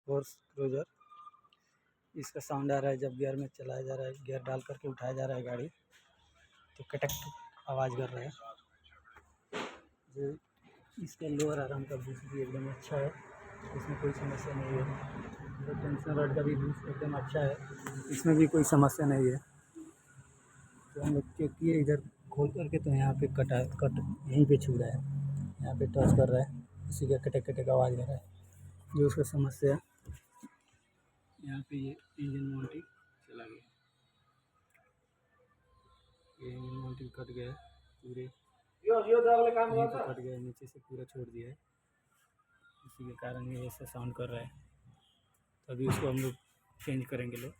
Horse cruiser. इसका sound आ रहा है जब गियर में चलाया जा रहा है, गियर डाल करके उठाया जा रहा है गाड़ी तो कटक आवाज़ कर रहा है। जो इसका लोअर आर्म का बूस्ट भी एकदम अच्छा है, इसमें कोई समस्या नहीं है। जो टेंशन रॉड का भी बूस्ट एकदम अच्छा है, इसमें भी कोई समस्या नहीं है। तो हम लोग चेक किए इधर खोल करके तो यहाँ पे कट यहीं पे छू रहा है, यहाँ पे टच कर रहा है, उसी का कटक कटक आवाज़ कर रहा है। जो उसका समस्या यहाँ पे ये इंजन माउंटिंग चला गया, ये इंजन माउंटिंग कट गया है पूरे, यहीं पे कट गया है, नीचे से पूरा छोड़ दिया है, इसी के कारण ये ऐसा साउंड कर रहा है। तो अभी उसको हम लोग चेंज करेंगे लोग।